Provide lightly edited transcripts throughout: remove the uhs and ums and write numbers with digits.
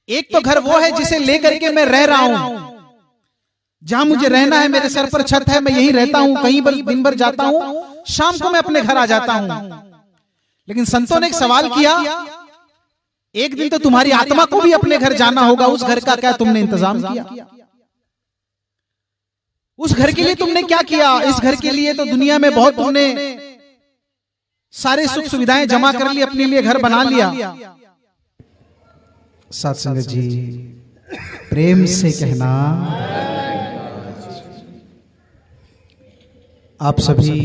एक तो घर वो है जिसे लेकर के मैं रह रहा हूं, जहां मुझे रहना है, मेरे सर पर छत है, मैं यहीं रहता हूं, कहीं दिन भर जाता हूं, शाम को मैं अपने घर आ जाता हूं। लेकिन संतों ने एक सवाल किया, एक दिन तो तुम्हारी आत्मा को भी अपने घर जाना होगा, उस घर का क्या तुमने इंतजाम किया? उस घर के लिए तुमने क्या किया? इस घर के लिए तो दुनिया में बहुत तुमने सारे सुख सुविधाएं जमा कर ली, अपने लिए घर बना लिया। साथ संगत जी प्रेम से कहना, आप सभी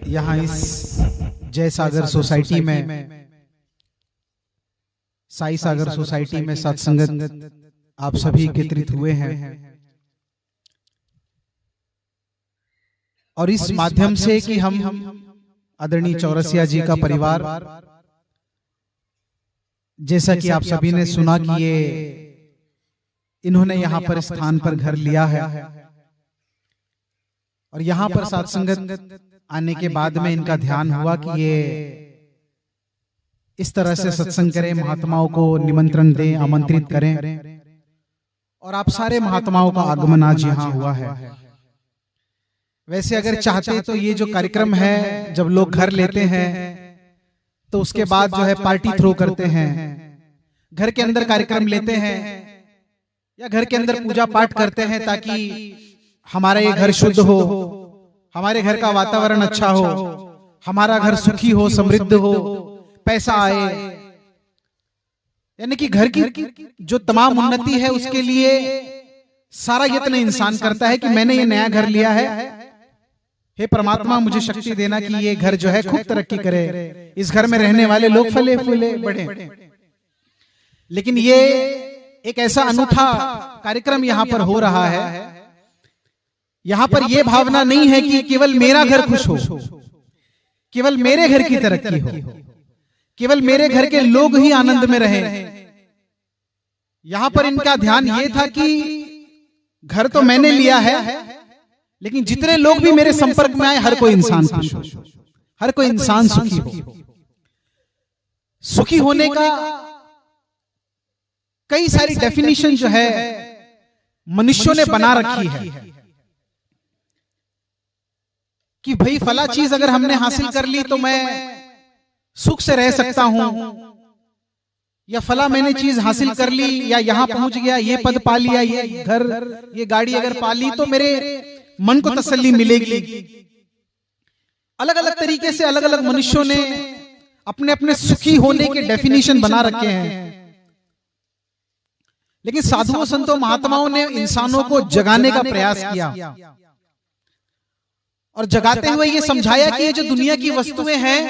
यहां इस जय सागर सोसाइटी में, साई सागर सोसाइटी में सत्संगत आप सभी एकत्रित हुए हैं, और इस माध्यम से कि हम आदरणीय चौरसिया जी का परिवार, जैसा कि आप सभी ने सुना कि ये इन्होंने यहां पर स्थान पर घर लिया है, और यहां पर सत्संगत आने के बाद में इनका ध्यान हुआ कि ये इस तरह से सत्संग करें, महात्माओं को निमंत्रण दें, आमंत्रित करें, और आप सारे महात्माओं का आगमन आज यहां हुआ है। वैसे अगर चाहते तो ये जो कार्यक्रम है, जब लोग घर लेते हैं तो उसके बाद जो है पार्टी थ्रो करते हैं, घर के अंदर कार्यक्रम लेते हैं या घर के अंदर पूजा पाठ करते हैं, ताकि हमारा ये घर शुद्ध हो, हमारे घर का वातावरण अच्छा हो, हमारा घर सुखी हो, समृद्ध हो, पैसा आए। यानी कि घर की जो तमाम उन्नति है उसके लिए सारा यत्न इंसान करता है कि मैंने ये नया घर लिया है, हे परमात्मा मुझे शक्ति देना कि ये घर जो है खूब तरक्की करे, इस घर में रहने वाले लोग फले फूले बढ़े। लेकिन ये एक ऐसा अनूठा कार्यक्रम यहाँ पर हो रहा है, यहाँ पर यह भावना नहीं है कि केवल मेरा घर खुश हो, केवल मेरे घर की तरक्की हो, केवल मेरे घर के लोग ही आनंद में रहें। यहां पर इनका ध्यान यह था कि घर तो मैंने लिया है, लेकिन जितने लोग भी मेरे संपर्क में आए, हर कोई इंसान खुश हो, हर कोई इंसान सुखी हो। सुखी होने का कई सारी डेफिनेशन जो है मनुष्यों ने बना रखी है कि भाई फला चीज अगर हमने हासिल कर ली तो मैं सुख से रह सकता हूं, या फला मैंने चीज हासिल कर ली, या यहां पहुंच गया, ये पद पा लिया, ये घर, ये गाड़ी अगर पा ली तो मेरे मन को तसल्ली मिलेगी। अलग अलग तरीके से अलग अलग मनुष्यों ने अपने अपने सुखी होने के डेफिनेशन बना रखे हैं। लेकिन साधुओं संतों महात्माओं ने इंसानों को जगाने का प्रयास किया, और जगाते हुए ये समझाया कि ये जो दुनिया की वस्तुएं हैं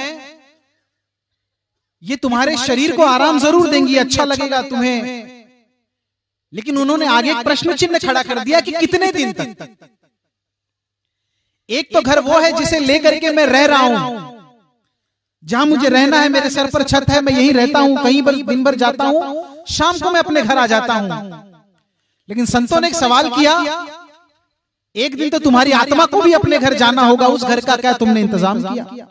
ये तुम्हारे शरीर को आराम जरूर देंगी, अच्छा लगेगा तुम्हें, लेकिन उन्होंने आगे एक प्रश्न चिन्ह खड़ा कर दिया कि कितने दिन तक। एक तो घर वो है जिसे लेकर के मैं रह रहा हूं, जहां मुझे रहना है, मेरे सर पर छत है, मैं यहीं रहता हूं, कहीं दिन भर जाता हूं, शाम को मैं अपने घर आ जाता हूं। लेकिन संतों ने एक सवाल किया, एक दिन तो तुम्हारी आत्मा को भी अपने घर जाना होगा, उस घर का क्या तुमने इंतजाम किया?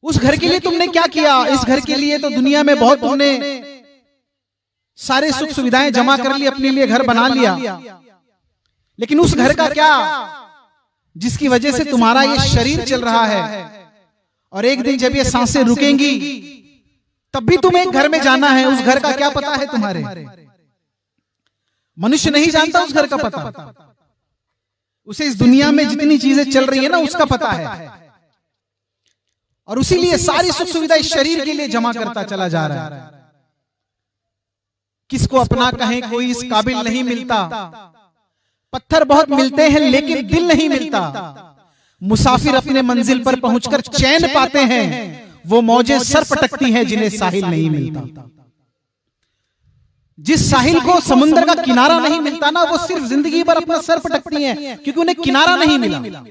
उस घर के लिए तुमने क्या किया? इस घर के लिए तो दुनिया में बहुत तुमने सारे सुख सुविधाएं जमा कर ली, अपने लिए घर बना लिया, लेकिन उस घर का क्या जिसकी वजह से तुम्हारा ये शरीर चल रहा है, और एक दिन जब ये सांसें रुकेंगी तब भी तुम्हें एक घर में जाना है, उस घर का क्या पता है तुम्हारे? मनुष्य नहीं जानता उस घर का पता, उसे इस दुनिया में जितनी चीजें चल रही है ना उसका पता है, और उसीलिए सारी सुख सुविधा इस शरीर के लिए जमा करता चला जा रहा है। किसको अपना कहें, कोई इस काबिल नहीं मिलता, पत्थर बहुत मिलते हैं लेकिन दिल नहीं मिलता। मुसाफिर अपने मंजिल पर पहुंचकर चैन पाते हैं, वो मौजें सर पटकती हैं जिन्हें साहिल नहीं मिलता। जिस साहिल को समुद्र का किनारा नहीं मिलता ना, वो सिर्फ जिंदगी भर अपना सर पटकती हैं, क्योंकि उन्हें किनारा नहीं मिला।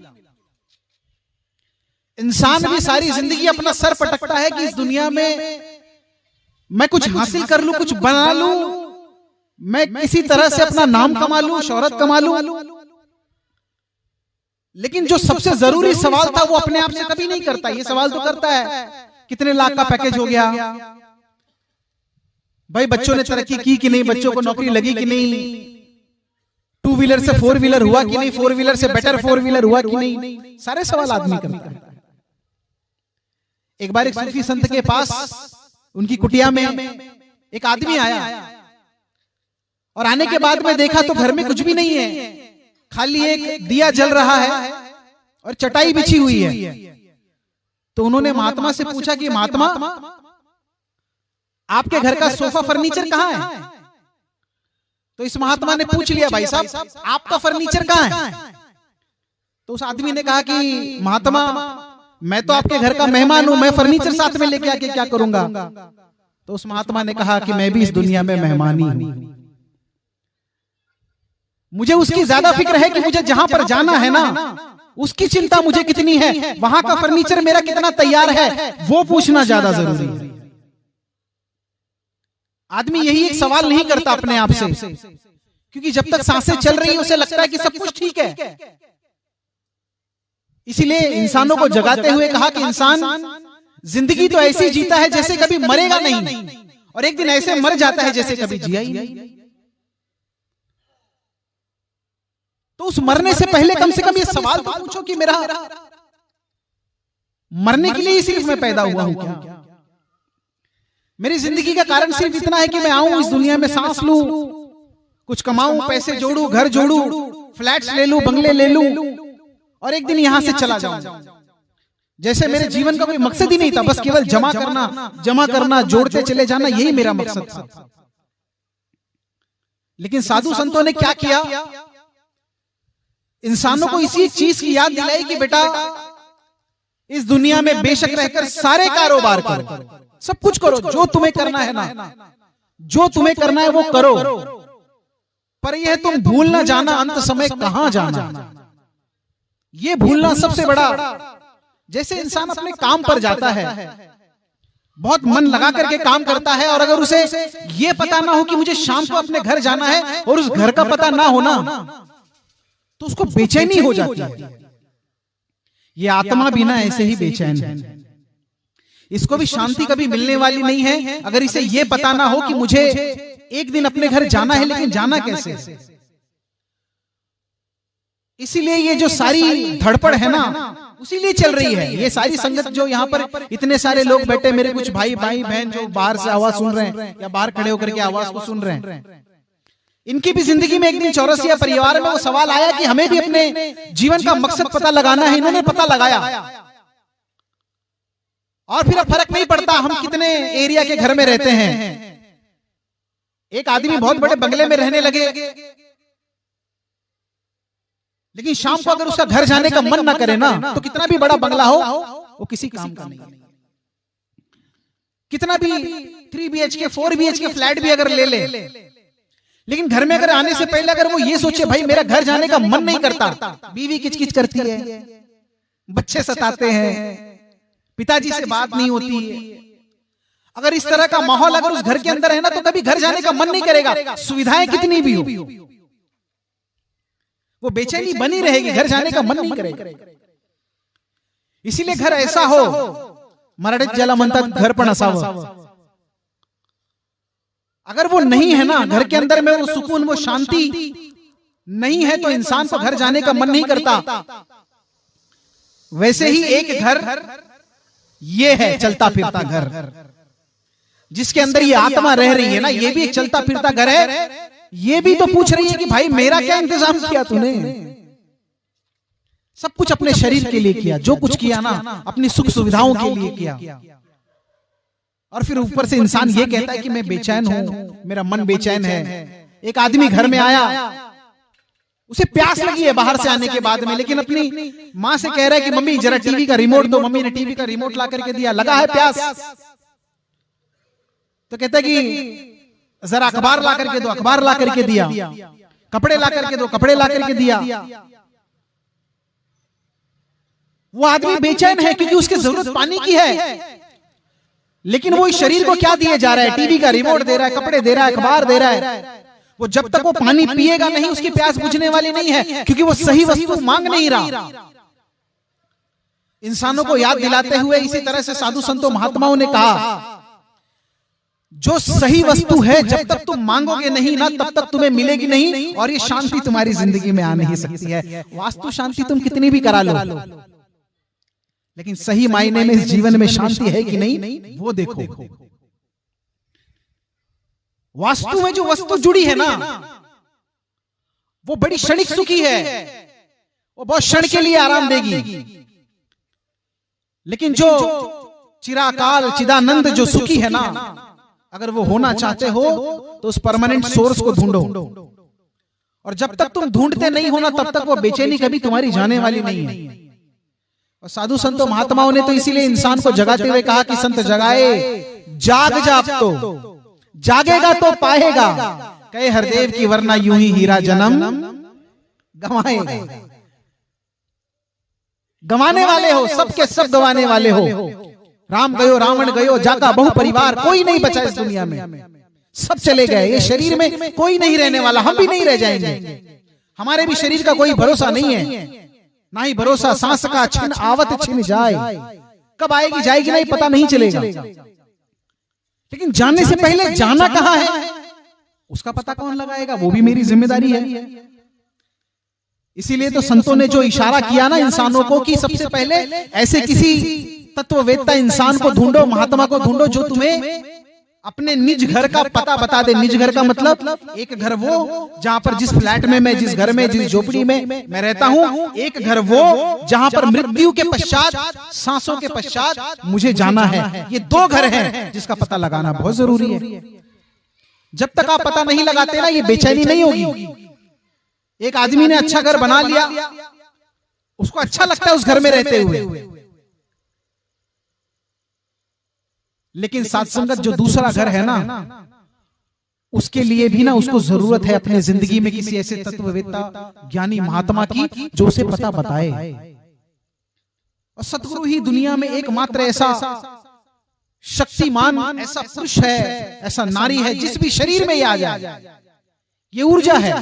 इंसान भी सारी जिंदगी अपना सर पटकता है कि इस दुनिया में मैं कुछ हासिल कर लूं, कुछ बना लूं, मैं किसी तरह से अपना नाम कमा लूं, शोहरत कमा लूं। लेकिन जो सबसे जरूरी सवाल था वो अपने आप से कभी नहीं करता। ये सवाल तो करता है कितने लाख का पैकेज हो गया, भाई बच्चों ने तरक्की की कि नहीं, बच्चों को नौकरी लगी कि नहीं, 2 व्हीलर से 4 व्हीलर हुआ कि नहीं, 4 व्हीलर से बेटर 4 व्हीलर हुआ कि नहीं, सारे सवाल आदमी करता है। एक बार एक सूफी संत के पास उनकी कुटिया में एक आदमी आया और आने के बाद में देखा तो घर में कुछ भी नहीं है, खाली एक दिया जल रहा है और चटाई बिछी हुई है। तो उन्होंने महात्मा से पूछा कि महात्मा, आपके घर का सोफा फर्नीचर कहाँ है? तो इस महात्मा ने पूछ लिया, भाई साहब आपका फर्नीचर कहाँ है? तो उस आदमी ने कहा कि महात्मा, मैं तो आपके घर का मेहमान हूं, मैं फर्नीचर साथ में लेके आके क्या करूंगा? तो उस महात्मा ने कहा कि मैं भी इस दुनिया में मेहमान ही हूं, मुझे उसकी ज्यादा फिक्र है कि मुझे जहां पर जाना है ना, उसकी चिंता मुझे कितनी है, वहां का फर्नीचर मेरा कितना तैयार है, वो पूछना ज्यादा जरूरी है। आदमी यही एक सवाल नहीं करता अपने आप से, क्योंकि जब तक सांसें चल रही है उसे लगता है कि सब कुछ ठीक है। इसीलिए इंसानों को जगाते हुए कहा कि इंसान जिंदगी तो ऐसी जीता है जैसे कभी मरेगा नहीं, और एक दिन ऐसे मर जाता है जैसे कभी जिया ही नहीं। तो उस मरने से पहले कम से कम ये सवाल तो पूछो कि मेरा मरने के लिए ही सिर्फ मैं पैदा हुआ हूं क्या? मेरी जिंदगी का कारण सिर्फ इतना है कि मैं आऊं इस दुनिया में, सांस लूं, कुछ कमाऊं, पैसे जोड़ूं, घर जोड़ूं, फ्लैट्स ले लूं, बंगले ले लूं और एक दिन यहां से चला जाऊं। जैसे मेरे जीवन का कोई मकसद ही नहीं था, बस केवल जमा करना, जोड़ते चले जाना, यही मेरा मकसद था। लेकिन साधु संतों ने क्या किया, इंसानों को इसी चीज की याद दिलाई कि बेटा इस दुनिया में बेशक रहकर सारे कारोबार करो, सब कुछ करो, जो तुम्हें करना है ना, जो तुम्हें करना है वो करो, पर यह तुम भूल ना जाना अंत समय कहां जाना। ये भूलना सबसे बड़ा। जैसे इंसान अपने काम पर जाता है, बहुत मन लगा करके काम करता है, और अगर उसे ये पता ना हो कि मुझे शाम को अपने घर जाना है और उस घर का पता ना हो ना, तो उसको बेचैनी हो जाती है। ये आत्मा भी ना ऐसे ही बेचैन है, इसको भी शांति कभी मिलने वाली नहीं है अगर इसे ये पता ना हो कि मुझे एक दिन अपने घर जाना है, लेकिन जाना कैसे। इसीलिए ये जो सारी धड़पड़ है ना, उसीलिए चल रही है। ये सारी संगत जो यहाँ पर इतने सारे लोग बैठे, मेरे कुछ भाई बहन जो बाहर से आवाज सुन रहे हैं या बाहर खड़े होकर के आवाज को सुन रहे हैं, इनकी भी जिंदगी में एक दिन चौरसिया परिवार में वो सवाल आया कि हमें भी अपने जीवन का मकसद पता लगाना है। इन्होंने पता लगाया और फिर अब फर्क नहीं पड़ता हम कितने एरिया के घर में रहते हैं। एक आदमी बहुत बड़े बंगले में रहने लगे, लेकिन शाम को अगर उसका घर जाने का मन ना करे ना, तो कितना भी बड़ा बंगला हो वो किसी काम का नहीं। कितना भी 3 BHK 4 BHK फ्लैट भी अगर ले ले, लेकिन घर में अगर आने से पहले अगर वो ये सोचे भाई मेरा घर जाने का मन नहीं करता, बीवी किचकिच करती है, बच्चे सताते हैं, पिताजी से बात नहीं होती है, अगर इस तरह का माहौल अगर उस घर के अंदर है ना, तो कभी घर जाने का मन नहीं करेगा, सुविधाएं कितनी भी हो, वो बेचैनी बनी रहेगी, घर जाने का मन नहीं करेगा। इसीलिए घर ऐसा हो, मराठीत ज्याला म्हणतात घर पण असावं। अगर वो नहीं है ना, घर के अंदर में वो सुकून, वो शांति नहीं है, तो इंसान को घर जाने का मन नहीं करता। वैसे ही एक घर ये है, चलता फिरता घर, जिसके अंदर ये आत्मा रह रही है ना, ये भी एक चलता फिरता घर है। ये भी तो पूछ रही है कि भाई मेरा क्या इंतजाम किया तूने। सब कुछ अपने शरीर के लिए किया, जो कुछ किया ना अपनी सुख सुविधाओं के लिए किया, और फिर ऊपर से इंसान ये कहता है कि मैं बेचैन हूं, मेरा मन बेचैन है। एक आदमी घर में आया, उसे प्यास लगी है बाहर से आने के बाद में, लेकिन अपनी माँ से कह रहा है कि मम्मी जरा टीवी का रिमोट दो। मम्मी ने टीवी का रिमोट ला करके दिया, लगा है प्यास, तो कहता है कि जरा अखबार ला करके दो, अखबार ला करके दिया, कपड़े ला करके दो, कपड़े ला करके दिया। वो आदमी बेचैन है क्योंकि उसकी जरूरत पानी की है, लेकिन वो इस शरीर को क्या दिए जा रहा है, टीवी का रिमोट दे रहा है, कपड़े दे रहा है, अखबार दे रहा है। वो जब तक वो पानी पिएगा नहीं, उसकी प्यास बुझने वाली नहीं है, क्योंकि वो सही वस्तु मांग नहीं रहा। इंसानों को याद दिलाते हुए इसी तरह से साधु संतों महात्माओं ने कहा, जो सही वस्तु है जब तक तुम मांगोगे नहीं ना तब तक तुम्हें मिलेगी नहीं, और ये शांति तुम्हारी जिंदगी में आ नहीं सकती है। वास्तु शांति तुम कितनी भी करा लो, लेकिन सही मायने में इस जीवन में शांति है कि नहीं वो देखो। वास्तु में जो वस्तु जुड़ी है ना वो बड़ी क्षणिक सुखी है, वो बहुत क्षण के लिए आराम देगी, लेकिन जो चिराकाल चिदानंद जो सुखी है ना, अगर वो होना चाहते हो तो उस परमानेंट सोर्स को ढूंढो, और जब तक तुम ढूंढते नहीं हो ना तब तक वो बेचैनी कभी तुम्हारी जाने वाली नहीं है। और साधु संतों महात्माओं ने तो इसीलिए इंसान को जगाते हुए कहा कि संत जगाए जाग जाग तो जागेगा तो पाएगा, कहे हरदेव की वरना यूं ही हीरा जन्म गंवाएगा। गंवाने वाले हो, सबके सब गंवाने वाले हो। राम गयो रावण गयो जाका बहु परिवार, कोई नहीं बचा इस दुनिया में, सब चले गए। ये शरीर में कोई नहीं रहने वाला, हम भी नहीं रह जाएंगे। हमारे भी शरीर का कोई भरोसा नहीं है, ना ही भरोसा सांस का छिन आवत छिन जाए, कब आएगी जाएगी नहीं पता नहीं चलेगा। लेकिन जाने से पहले जाना कहां है उसका पता कौन लगाएगा, वो भी मेरी जिम्मेदारी है। इसीलिए तो संतों ने जो इशारा किया ना इंसानों को कि सबसे पहले ऐसे किसी तत्ववेत्ता इंसान को ढूंढो, महात्मा को ढूंढो जो तुम्हें अपने निज घर का पता बता दे। निज घर का मतलब एक घर वो जहां पर जिस फ्लैट में मैं, जिस घर में, जिस झोपड़ी में मैं रहता हूं, एक घर वो जहां पर मृत्यु के पश्चात, सांसों के पश्चात मुझे जाना है। ये दो घर हैं जिसका पता लगाना बहुत जरूरी है। जब तक आप पता नहीं लगाते ना ये बेचैनी नहीं होगी। एक आदमी ने अच्छा घर बना लिया, उसको अच्छा लगता है उस घर में रहते हुए, लेकिन साथ संगत जो दूसरा घर है ना उसके लिए भी ना उसको जरूरत है अपने जिंदगी में किसी ऐसे तत्ववेत्ता ज्ञानी महात्मा की जो उसे पता बताए। और सतगुरु ही दुनिया में एकमात्र ऐसा शक्तिमान, ऐसा पुरुष है, ऐसा नारी है जिस भी शरीर में ये आ जाए, ये ऊर्जा है,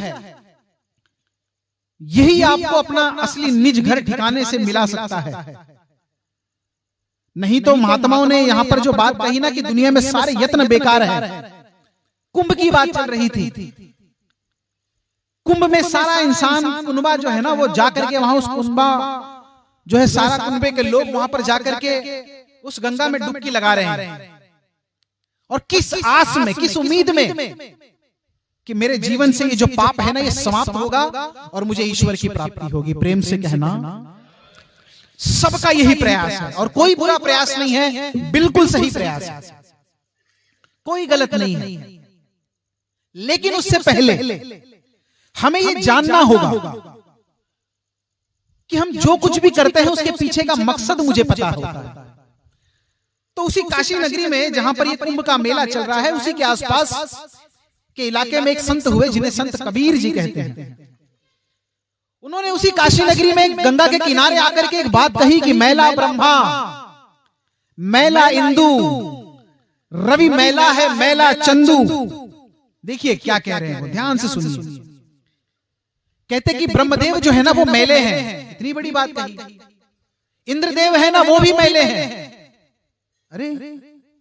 यही आपको अपना असली निज घर ठिकाने से मिला सकता है। नहीं तो महात्माओं ने यहां पर जो बात कही ना कि दुनिया में सारे यत्न बेकार है, कुंभ की बात चल रही थी। कुंभ में सारा इंसान कुंभा जो है ना वो जाकर के वहां उस कुंभा जो है सारा कुंभे के लोग वहां पर जाकर के उस गंगा में डुबकी लगा रहे हैं, और किस आस में, किस उम्मीद में कि मेरे जीवन से ये जो पाप है ना ये समाप्त होगा और मुझे ईश्वर की प्राप्ति होगी। प्रेम से कहना सबका यही प्रयास है, और कोई बुरा प्रयास नहीं है, बिल्कुल सही प्रयास है, कोई गलत नहीं है। लेकिन उससे पहले हमें ये जानना होगा कि हम जो कुछ भी करते हैं उसके पीछे का मकसद मुझे पता होता है। तो उसी काशी नगरी में जहां पर ये कुंभ का मेला चल रहा है, उसी के आसपास के इलाके में एक संत हुए जिन्हें संत कबीर जी कहते हैं। उन्होंने उसी काशी नगरी में गंगा के किनारे आकर के एक बात कही कि मैला ब्रह्मा, मैला इंदु, रवि मैला है, मैला चंदू। देखिए क्या कह रहे हैं वो, ध्यान से सुनिए। कहते कि ब्रह्मदेव जो है ना वो मैले हैं, इतनी बड़ी बात कही। इंद्रदेव है ना वो भी मैले हैं। अरे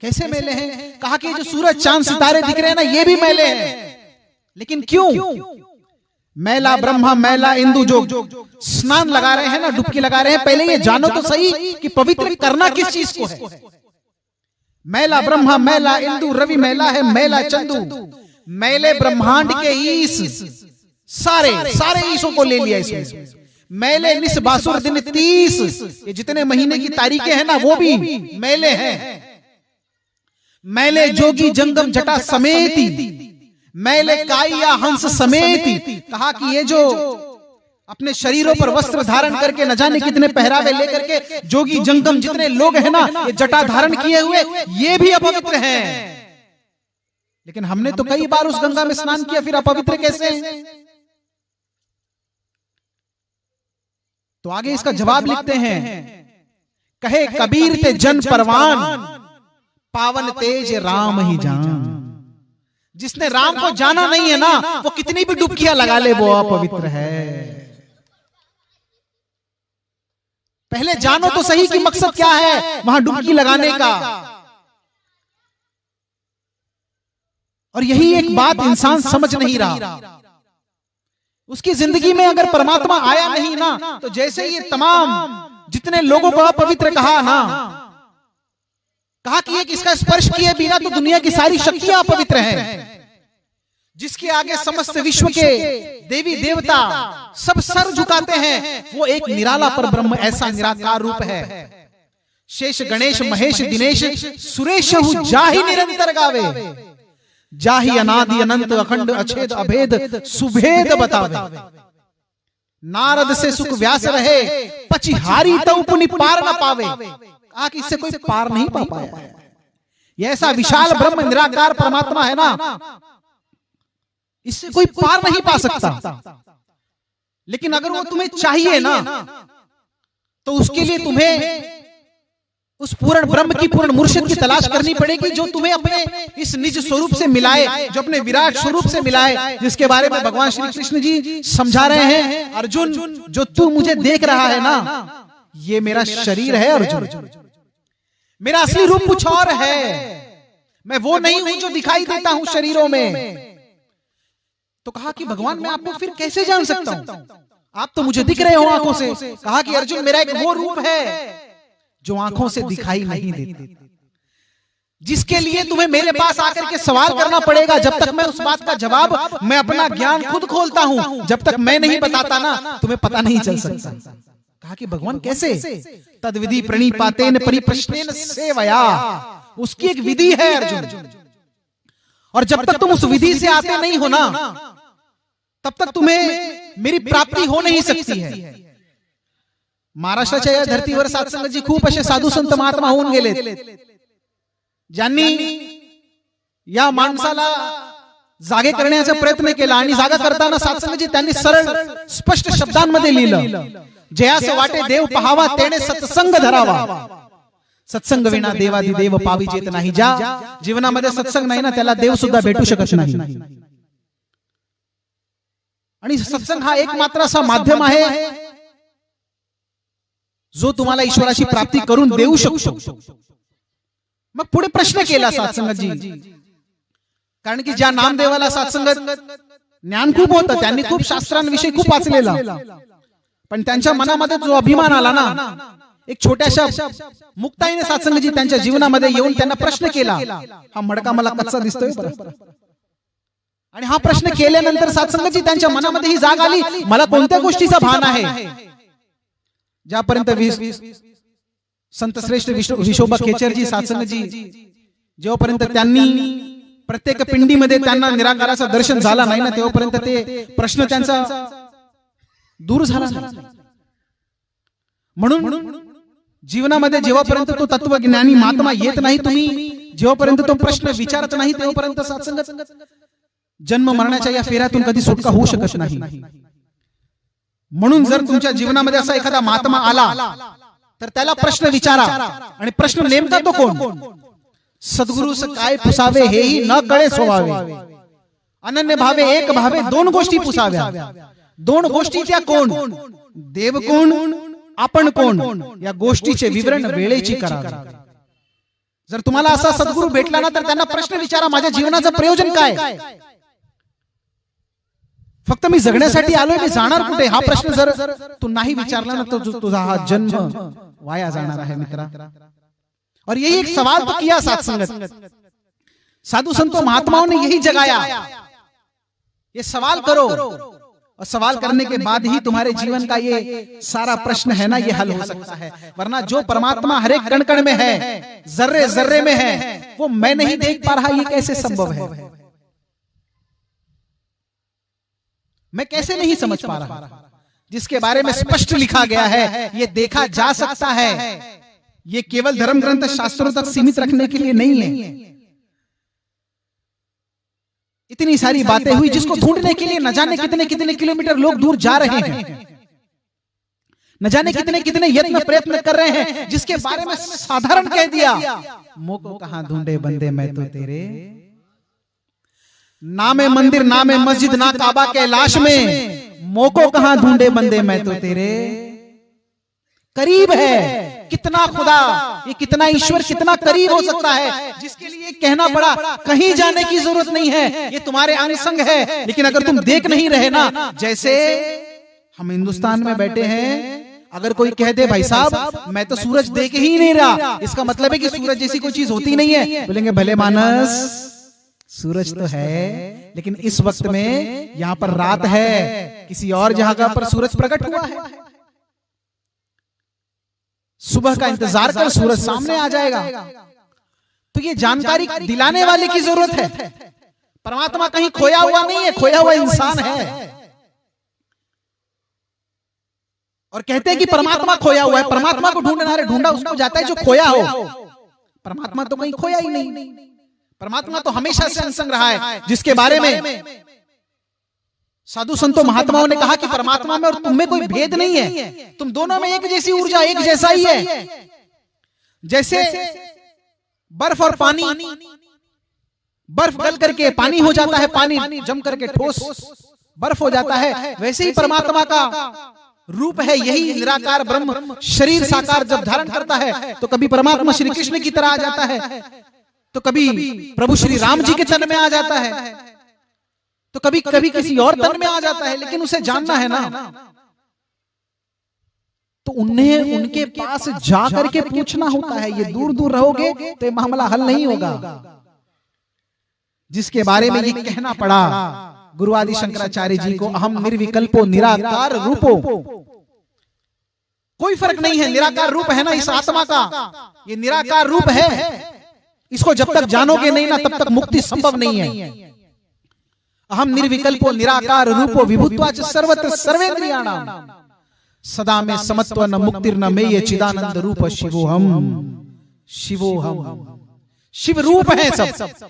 कैसे मैले हैं? कहा कि जो सूरज चांद सितारे दिख रहे हैं ना ये भी मैले हैं। लेकिन क्यों? मैला ब्रह्मा, मैला इंदु जो स्नान लगा रहे हैं ना, डुबकी लगा रहे हैं, पहले ये जानो तो सही कि पवित्र करना किस चीज को है। मैला ब्रह्मा, मैला इंदु, रवि मैला है, मैला चंदू। मैले ब्रह्मांड के ईश, सारे ईशों को ले लिया इसमें। मैले निस बासुर दिन 30, ये जितने महीने की तारीखें हैं ना वो भी मैले हैं। मैले जोगी जंगम जटा समेती, मैले काया हंस समेती। कहा कि ये जो अपने शरीरों पर वस्त्र धारण करके न जाने कितने पहरावे लेकर के जोगी जंगम जितने लोग हैं ना ये जटा धारण किए हुए, ये भी अपवित्र हैं। लेकिन हमने तो कई बार उस गंगा में स्नान किया, फिर अपवित्र कैसे हैं? तो आगे इसका जवाब लिखते हैं, कहे कबीर ते जन परवान, पावन तेज राम ही जान। जिसने राम को जाना नहीं है ना वो कितनी भी डुबकियां लगा ले वो अपवित्र है। पहले जानो तो सही कि मकसद क्या है वहां डुबकी लगाने का। और यही एक बात इंसान समझ नहीं रहा। उसकी जिंदगी में अगर परमात्मा आया नहीं ना, तो जैसे ये तमाम जितने लोगों को अपवित्र कहा ना, कहा कि एक इसका स्पर्श किए बिना तो दुनिया की सारी शक्तियां अपवित्र हैं, जिसके आगे समस्त विश्व के देवी देवता सब सर झुकाते हैं, वो एक निराला पर ब्रह्म ऐसा निराकार रूप है। शेष गणेश महेश दिनेश सुरेश जाहि निरंतर गावे, जाहि अनादि अनंत अखंड अछेद अभेद सुभेद बतावे। नारद से सुख व्यास रहे, पचिहारी तो पुनि पार न पावे। आखिर इससे कोई पार नहीं पा पाया। ये ऐसा विशाल ब्रह्म निराकार परमात्मा है ना, इससे कोई पार नहीं पा सकता। लेकिन अगर वो तुम्हें चाहिए ना, तो उसके लिए तुम्हें उस पूर्ण ब्रह्म की पूर्ण मुर्शिद की तलाश करनी पड़ेगी, जो तुम्हें अपने इस निज स्वरूप से मिलाए, जो अपने विराट स्वरूप से मिलाए, जिसके बारे में भगवान श्री कृष्ण जी समझा रहे हैं। अर्जुन, जो तू मुझे देख रहा है ना, ये मेरा शरीर है अर्जुन, मेरा असली रूप कुछ और है। मैं वो नहीं हूं जो दिखाई देता हूं शरीरों में। तो कहा कि भगवान मैं आपको फिर कैसे जान सकता हूं, आप तो मुझे दिख रहे हो आंखों से। कहा कि अर्जुन मेरा एक वो रूप है जो आंखों से दिखाई नहीं देता, जिसके लिए तुम्हें मेरे पास आकर के सवाल करना पड़ेगा। जब तक मैं उस बात का जवाब, मैं अपना ज्ञान खुद खोलता हूं, जब तक मैं नहीं बताता ना, तुम्हें पता नहीं चल सकता। कहा कि भगवान कैसे? तद विधि प्रणिपातेन परिप्रश्नेन सेवया, उसकी एक विधि है अर्जुन। और जब तक तुम उस विधि से आते नहीं हो ना, तब तक तुम्हें मेरी प्राप्ति हो नहीं सकती है। महाराष्ट्राच्या या धर्तीवर सत्संगाची खूप असे साधू संत महात्मा होऊन गेलेत, ज्यांनी या माणसाला जागे करण्याचा प्रयत्न केला। आणि जागा करताना सत्संगाची त्यांनी सरळ स्पष्ट शब्दांमध्ये लिहिलं, जयास वाटे देव पहावा तेने सत्संग धरावा, सत्संग विना देवादी देव पाविजेत नाही। ज्या जीवनामध्ये सत्संग नाही ना, त्याला देव सुद्धा भेटू शकत नाही। आणि सत्संग हा एक मात्र असा माध्यम आहे जो तुम्हाला ईश्वराची प्राप्ती करून देऊ शकतो। मग पुढे प्रश्न केला सत्संगजी, कारण की ज्या नामदेवाला सत्संगत ज्ञान खूप होतं, त्यांनी खूप शास्त्रांविषयी खूप वाचलेला, पण त्यांच्या मनामध्ये जो अभिमान आला ना, एक छोट्याशा मुक्ताईने सत्संगजी त्यांच्या जीवनामध्ये येऊन त्यांना प्रश्न केला, हा मडका मला कच्चा दिसतोय बरं। आणि हा प्रश्न केल्यानंतर सत्संगजी त्यांच्या मनामध्ये ही जाग आली, मला कोणत्या गोष्टीचा भान आहे। ज्यापर्यंत संत श्रेष्ठ विशोबा खेचरजी सत्संगजी, जेव्हापर्यंत त्यांनी प्रत्येक पिंडीमध्ये त्यांना निराकाराचं दर्शन झालं नाही ना, तेव्हापर्यंत ते प्रश्न त्यांचा दूर झाला नाही। म्हणून जीवनामध्ये जेव्हापर्यंत तो तत्वज्ञानी महात्मा येत नाही, तुम्ही जेव्हापर्यंत तो प्रश्न विचारत नाही, तेव्हापर्यंत सत्संग जन्म मरणाच्या या फेऱ्यातून कधी सुटका होऊ शकत नाही। म्हणून जर तुमच्या जीवनामध्ये असा एखादा महात्मा आला, तर त्याला प्रश्न विचारा। आणि प्रश्न नेमका तो कोण? सद्गुरुस काय पुसावे हेही न कळे सोवावे, अनन्य भावे एक भावे दोन गोष्टी पुसाव्या। दोन गोष्टी त्या कोण? देव कोण, आपण कोण, या गोष्टीचे विवरण वेळेची करावे। जर तुम्हाला असा सद्गुरू भेटला ना, तर त्यांना प्रश्न विचारा, माझ्या जीवनाचं प्रयोजन काय? फक्त मी जगण्यासाठी आलोय, मी जाणार कुठे, हा प्रश्न जर तू नाही विचारला ना, तो तुझा हा जन्म वाया जाणार है मित्रा। और यही एक सवाल तो किया सत्संगत, साधु संतों महात्माओं ने यही जगाया, ये सवाल करो, और सवाल करने के बाद ही तुम्हारे जीवन का ये सारा प्रश्न है ना, ये हल हो सकता है। वरना जो परमात्मा हर एक कण कण में है, जर्रे जर्रे में है, वो मैं नहीं देख पा रहा, ये कैसे संभव है? मैं कैसे नहीं समझ पा रहा? जिसके बारे में स्पष्ट लिखा गया है, ये देखा जा सकता है, ये केवल धर्म ग्रंथ शास्त्रों तक सीमित रखने के लिए नहीं है। इतनी सारी बातें हुई जिसको ढूंढने के लिए न जाने कितने कितने किलोमीटर लोग दूर जा रहे हैं, न जाने कितने कितने यत्न प्रयत्न कर रहे हैं, जिसके बारे में साधारण कह दिया, मोको कहां ढूंढे बंदे मैं तो तेरे। नामे मंदिर नामे मस्जिद ना काबा के लाश में, मोको कहां ढूंढे बंदे मैं तो तेरे। करीब है। कितना खुदा, ये कितना ईश्वर कितना करीब हो सकता है, जिसके लिए कहना पड़ा कहीं जाने की जरूरत नहीं है, ये तुम्हारे अंग संग है। लेकिन अगर तुम देख नहीं रहे ना, जैसे हम हिंदुस्तान में बैठे हैं, अगर कोई कह दे भाई साहब मैं तो सूरज देख ही नहीं रहा, इसका मतलब है कि सूरज जैसी कोई चीज होती नहीं है। बोलेंगे भले मानस, सूरज तो है, लेकिन इस वक्त में यहां पर रात है, किसी और जगह पर सूरज प्रकट हुआ है। सुबह का इंतजार कर, सूरज सामने आ जाएगा। तो ये जानकारी दिलाने वाले की जरूरत है। परमात्मा कहीं खोया हुआ नहीं है, खोया हुआ इंसान है। और कहते हैं कि परमात्मा खोया हुआ है, परमात्मा को ढूंढना, रे ढूंढा उसको जाता है जो खोया हो। परमात्मा तो कहीं खोया ही नहीं, परमात्मा तो हमेशा से संग रहा है, जिसके बारे में साधु संतों महात्माओं ने कहा कि परमात्मा में और तुम में कोई भेद नहीं है, तुम दोनों में एक जैसी ऊर्जा, एक जैसा ही है। जैसे बर्फ और पानी, बर्फ गल करके पानी हो जाता है, पानी जम करके ठोस बर्फ हो जाता है, वैसे ही परमात्मा का रूप है यही निराकार ब्रह्म। शरीर साकार जब धारण करता है तो कभी परमात्मा श्री कृष्ण की तरह आ जाता है, तो कभी प्रभु श्री राम जी के तन में आ जाता है, तो कभी कभी किसी और तन में आ जाता है। लेकिन उसे जानना है ना, तो उन्हें उनके पास जा करके पूछना होता है। ये दूर दूर रहोगे तो ये मामला हल नहीं होगा। जिसके बारे में ये कहना पड़ा गुरु आदि शंकराचार्य जी को, अहम निर्विकल्पो निराकार रूपो। कोई फर्क नहीं है, निराकार रूप है ना इस आत्मा का, ये निराकार रूप है। इसको जब तक जानोगे नहीं ना, तब तक मुक्ति संभव नहीं है। अहम निर्विकल्पो निराकार रूपो विभूत्वाच सर्वत्र सर्वेंद्रियाणाम सदा में समत्व न मुक्तिर न मेय चिदानंद रूप शिवोहम। शिवोहम शिव रूप है सब,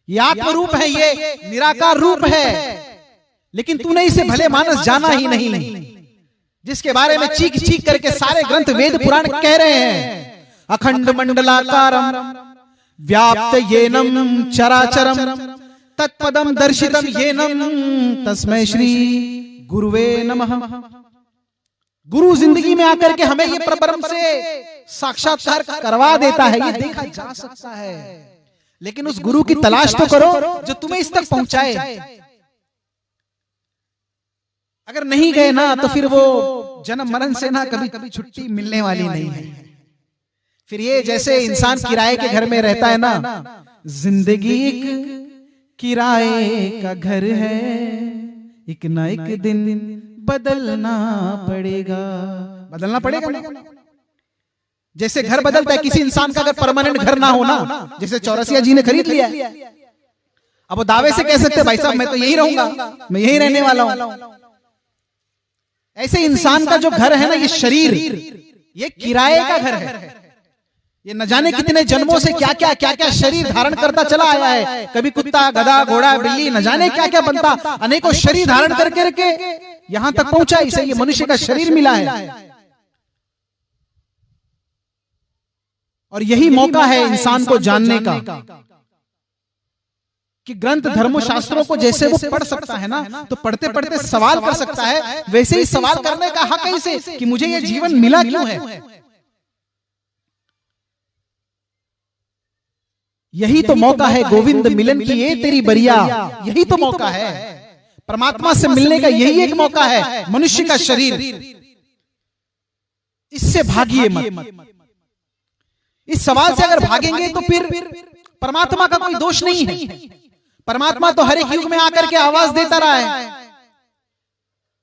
ये आत्म रूप है, ये निराकार रूप है। लेकिन तूने इसे भले मानस जाना ही नहीं, जिसके बारे में चीख चीख करके सारे ग्रंथ वेद पुराण कह रहे हैं। अखंड मंडलाकारम व्याप्त येनम चराचरम तत्पदम दर्शितम येनम तस्मै श्री गुरुवे नमः। गुरु जिंदगी में आकर के हमें ये परब्रह्म से साक्षात्कार करवा देता है, ये देखा जा सकता है। लेकिन उस गुरु की तलाश तो करो जो तुम्हें इस तक पहुंचाए। अगर नहीं गए ना, तो फिर वो जन्म मरण से ना कभी कभी छुट्टी मिलने वाली नहीं है। फिर ये जैसे इंसान किराए के घर में रहता है ना, जिंदगी एक किराए का घर है, एक ना एक दिन बदलना पड़ेगा। बदलना पड़ेगा ना, जैसे घर बदलता है। किसी इंसान का अगर परमानेंट घर ना हो ना, जैसे चौरसिया जी ने खरीद लिया, अब वो दावे से कह सकते भाई साहब मैं तो यही रहूंगा, मैं यही रहने वाला हूं। ऐसे इंसान का जो घर है ना, ये शरीर, ये किराए का घर है। ये न जाने कितने जन्मों से क्या क्या शरीर धारण करता चला आया है। कभी कुत्ता, गधा, घोड़ा, बिल्ली, न जाने क्या क्या बनता, अनेकों शरीर धारण करके रखे यहां तक पहुंचा। इसे ये मनुष्य का शरीर मिला है। और यही मौका है इंसान को जानने का कि ग्रंथ धर्मों शास्त्रों को जैसे वो पढ़ सकता है ना, तो पढ़ते पढ़ते सवाल कर सकता है, वैसे ही सवाल करने का हक है इसे कि मुझे ये जीवन मिला क्यों है। यही तो मौका है गोविंद मिलन की ये तेरी बरिया। यही तो मौका है परमात्मा से मिलने का, यही एक मौका है। मनुष्य का शरीर, इससे भागिए मत। इस सवाल से अगर भागेंगे तो फिर परमात्मा का कोई दोष नहीं है। परमात्मा तो हर एक युग में आकर के आवाज देता रहा है,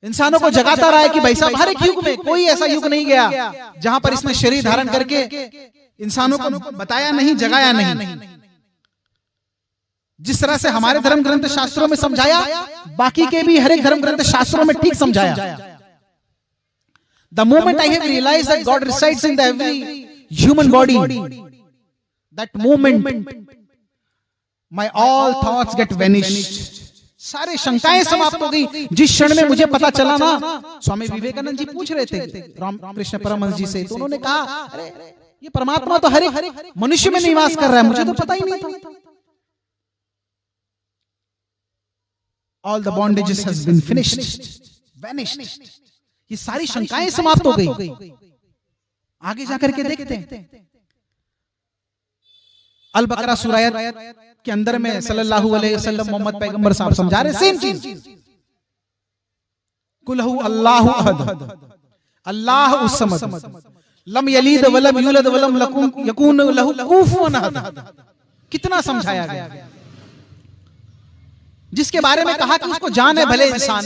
इंसानों को जगाता रहा है कि भाई साहब हर एक युग में कोई ऐसा युग नहीं गया जहां पर इसमें शरीर धारण करके इंसानों को बताया नहीं, जगाया नहीं। जिस तरह से हमारे धर्म ग्रंथ शास्त्रों में समझाया, बाकी के भी हर एक धर्म ग्रंथ शास्त्रों में ठीक समझाया। The moment I have realized that God resides in the every human body, that moment my all thoughts get vanished. सारे शंकाएं समाप्त हो गई। जिस क्षण में मुझे पता चला ना, स्वामी विवेकानंद जी पूछ रहे थे रामकृष्ण परमहंस जी से, तो उन्होंने कहा अरे ये परमात्मा तो हर एक मनुष्य में निवास कर रहा है, मुझे तो पता ही नहीं था। All the bondages has been finished, vanished. ये सारी शंकाएं समाप्त हो गई। आगे जाकर के देखते हैं अल बकरा सूरह के अंदर में सल्लल्लाहु अलैहि वसल्लम मोहम्मद पैगंबर साहब समझा रहे सेम चीज, कुल हु अल्लाहु अहद अल्लाह उस समद लम यलीद वलम यूलद वलम यकून लहु कुफुवन अहद। कितना समझाया गया, जिसके बारे में कहा कि उसको जान है भले इंसान,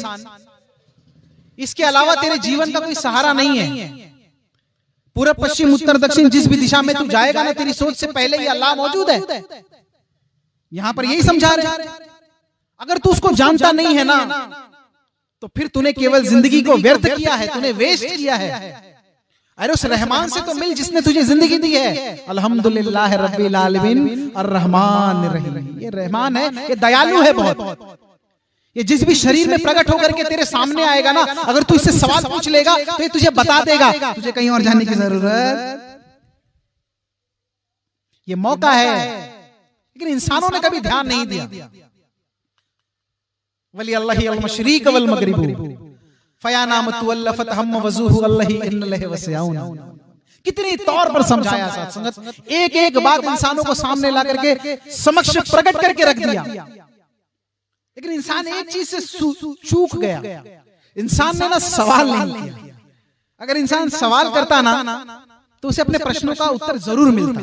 इसके अलावा तेरे जीवन का कोई सहारा नहीं है। पूरब पश्चिम उत्तर दक्षिण जिस भी दिशा में तू जाएगा ना, तेरी सोच से पहले ही अल्लाह मौजूद है। यहां पर यही समझा रहे, अगर तू उसको जानता नहीं है ना, तो फिर तूने केवल जिंदगी को व्यर्थ किया है, तूने वेस्ट किया है। अरे उस रहमान से तो मिल जिसने तुझे जिंदगी दी है। अल्हम्दुलिल्लाह रब्बिल आलमीन अर्रहमान रहीम। ये रहमान है, ये दयालु है बहुत। ये जिस भी शरीर में प्रकट होकर के तेरे सामने आएगा ना, अगर तू इससे सवाल पूछ लेगा तो ये तुझे बता देगा, तुझे कहीं और जाने की जरूरत। ये मौका है, लेकिन इंसानों ने कभी ध्यान नहीं दिया। वली अल्लाह अल मशरिक वल मगरिब फयानामतु वल्लफत हम वज़ूहु अल्लाहि इन्नलहि वसियाउन। कितनी तौर पर समझाया साथ संगत, एक एक बात इंसानों को सामने ला करके समक्ष प्रकट करके रख दिया। लेकिन इंसान एक चीज से चूक गया, इंसान ने ना सवाल नहीं किया। अगर इंसान सवाल करता ना तो उसे अपने प्रश्नों का उत्तर जरूर मिलता,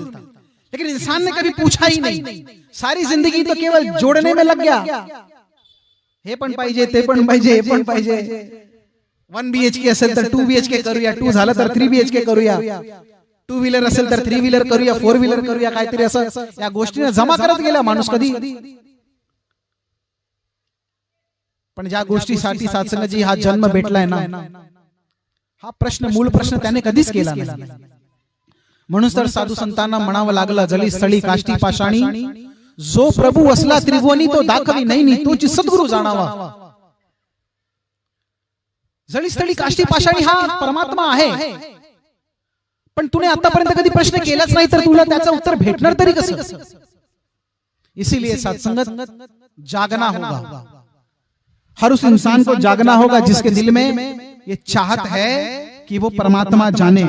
लेकिन इंसान ने कभी पूछा ही नहीं। सारी जिंदगी तो केवल जोड़ने में लग गया। हे पण पाहिजे, ते पण पाहिजे, हे पण पाहिजे। 1 BHK असेल तर 2 BHK करूया, 2 झालं तर 3 BHK करूया, 2 व्हीलर असेल तर 3 व्हीलर करूया, 4 व्हीलर करूया, काहीतरी असं या गोष्टीने जमा करत गेला माणूस कधी। पण ज्या गोष्टीसाठी सात्संगजी हा जन्म भेटलाय ना, हा प्रश्न मूळ प्रश्न त्याने कधीच केला नाही। म्हणून तर साधू संतांना म्हणावं लागलं, जली स्थळी काष्टी पाषाणी जो प्रभू असला त्रिभुवनी तो दाखवी नाही, तोची सद्गुरु जाणावा। जली स्थळी काष्टी पाषाणी हा परमात्मा आहे, पण तूने आतापर्यंत कधी प्रश्न केलाच नाही, तर तुला त्याचं उत्तर भेटणार तरी कसं? इसीलिए सत्संगत जागना होगा। हर उस इंसान को जागना होगा जिसके दिल में ये चाहत है कि वो परमात्मा जाने।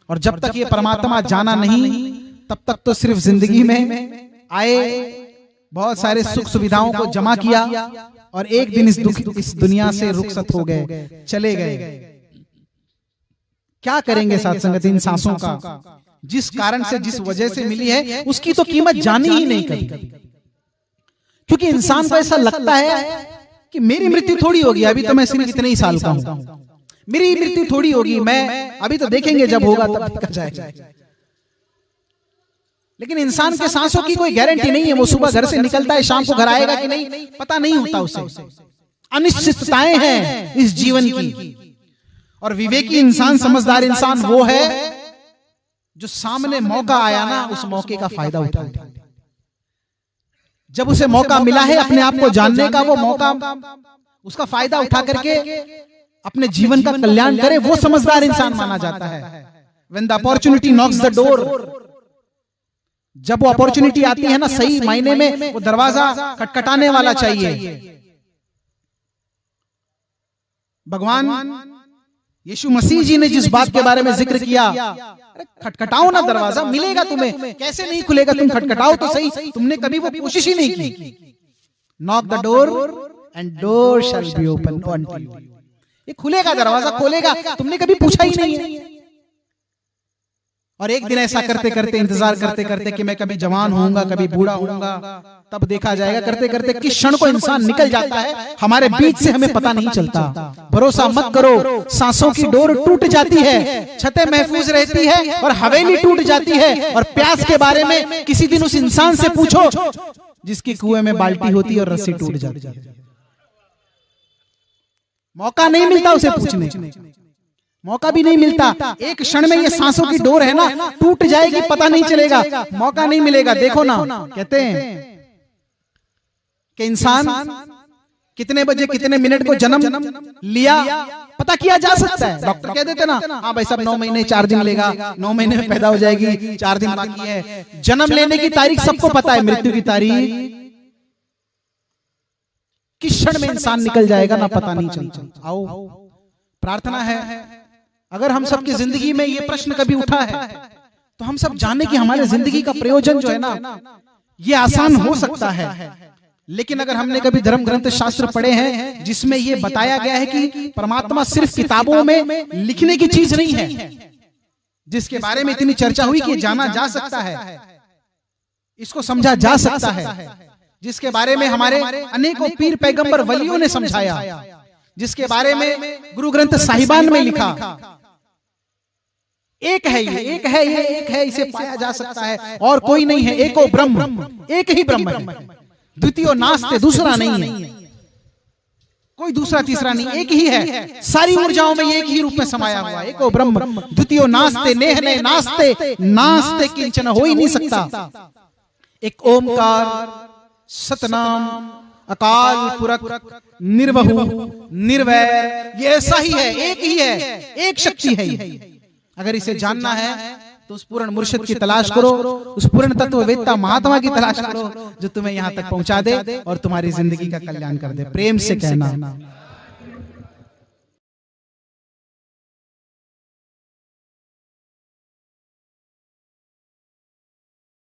और जब तक ये परमात्मा जाना नहीं, तब तक तो सिर्फ जिंदगी में आए, बहुत सारे सुख सुविधाओं को जमा किया और एक दिन इस दुनिया से रुखसत हो गए, चले गए। क्या करेंगे सत्संगत इन सांसों का? जिस कारण से, जिस वजह से मिली है, उसकी तो कीमत जानी ही नहीं कभी। क्योंकि इंसान को ऐसा लगता है कि मेरी मृत्यु थोड़ी होगी, अभी तो मैं सिर्फ इतने ही साल का हूं, मेरी मृत्यु थोड़ी होगी, मैं अभी तो देखेंगे जब होगा तब देखा जाएगा। लेकिन इंसान के सांसों की कोई गारंटी नहीं है। वो सुबह घर से निकलता है, शाम को घर आएगा कि नहीं पता नहीं होता उसे। अनिश्चितताएं हैं इस जीवन की। और विवेकी इंसान, समझदार इंसान वो है जो सामने मौका आया ना, उस मौके का फायदा उठाए। जब उसे मौका मिला है अपने आप को जानने का, वो मौका उसका फायदा उठा करके अपने जीवन का कल्याण करे, वो समझदार इंसान माना जाता है। When the opportunity knocks the door, जब वो अपॉर्चुनिटी आती है ना, सही मायने में वो दरवाजा खटखटाने वाला चाहिए। भगवान यीशु मसीह जी ने जिस बात के बारे में जिक्र किया, खटखटाओ ना दरवाजा, मिलेगा तुम्हें। कैसे नहीं खुलेगा? तुम खटखटाओ तो सही। तुमने कभी वो कोशिश ही नहीं की। Knock the door and door shall be open unto you. ये खुलेगा, दरवाजा खोलेगा, तुमने कभी पूछा ही नहीं है। और एक दिन ऐसा करते करते, इंतजार करते करते कि मैं कभी जवान होऊंगा, कभी बूढ़ा होऊंगा, तब देखा जाएगा। करते करते किस क्षण को इंसान निकल जाता है हमारे बीच से, हमें पता नहीं चलता। भरोसा मत करो, सांसों की डोर टूट जाती है, छतें महफूज रहती है और हवेली टूट जाती है। और प्यास के बारे में किसी दिन उस इंसान से पूछो जिसकी कुएं में बाल्टी होती है और रस्सी टूट जाती है। मौका नहीं मिलता उसे पूछने, मौका भी नहीं मिलता। एक क्षण में ये सांसों की डोर है ना, टूट जाएगी, पता नहीं चलेगा, मौका नहीं मिलेगा। देखो ना, कहते हैं कि इंसान कितने बजे कितने मिनट को जन्म लिया पता किया जा सकता है। डॉक्टर कह देते ना, हाँ भाई साहब 9 महीने 4 दिन लेगा, 9 महीने में पैदा हो जाएगी, 4 दिन बाकी है। जन्म लेने की तारीख सबको पता है, मृत्यु की तारीख किस क्षण में इंसान निकल जाएगा ना, पता नहीं चलता। आओ, प्रार्थना है अगर हम सबकी जिंदगी में ये प्रश्न कभी उठा है तो हम सब जाने कि हमारे जिंदगी का प्रयोजन जो है ना ये आसान हो सकता है। लेकिन अगर हमने कभी धर्म ग्रंथ शास्त्र पढ़े हैं जिसमें ये बताया गया है कि परमात्मा सिर्फ किताबों में लिखने की चीज नहीं है, जिसके बारे में इतनी चर्चा हुई कि जाना जा सकता है, इसको समझा जा सकता है, जिसके बारे में हमारे अनेकों पीर पैगंबर वलियों ने समझाया, जिसके बारे में गुरु ग्रंथ साहिबान में लिखा। एक है ये, एक है ये, एक है, इसे पाया जा सकता है और कोई नहीं है, एको ब्रह्म, एक ही ब्रह्म है, द्वितीय नास्ते, दूसरा नहीं है, कोई दूसरा तीसरा नहीं, एक ही है, सारी ऊर्जाओं में एक ही रूप में समाया हुआ, एको ब्रह्म द्वितीय नास्ते, नेहने नास्ते, नास्ते किंचन हो ही नहीं सकता। एक ओमकार सतनाम अकाल पुरख निर्वहु निर्वैर, ये ऐसा ही है, एक ही है, एक शक्ति है। अगर इसे जानना है तो उस पूर्ण मुर्शिद की तलाश करो, उस पूर्ण तत्ववेत्ता महात्मा की तलाश करो जो तुम्हें यहां तक पहुंचा दे और तुम्हारी जिंदगी का कल्याण कर दे। प्रेम से कहना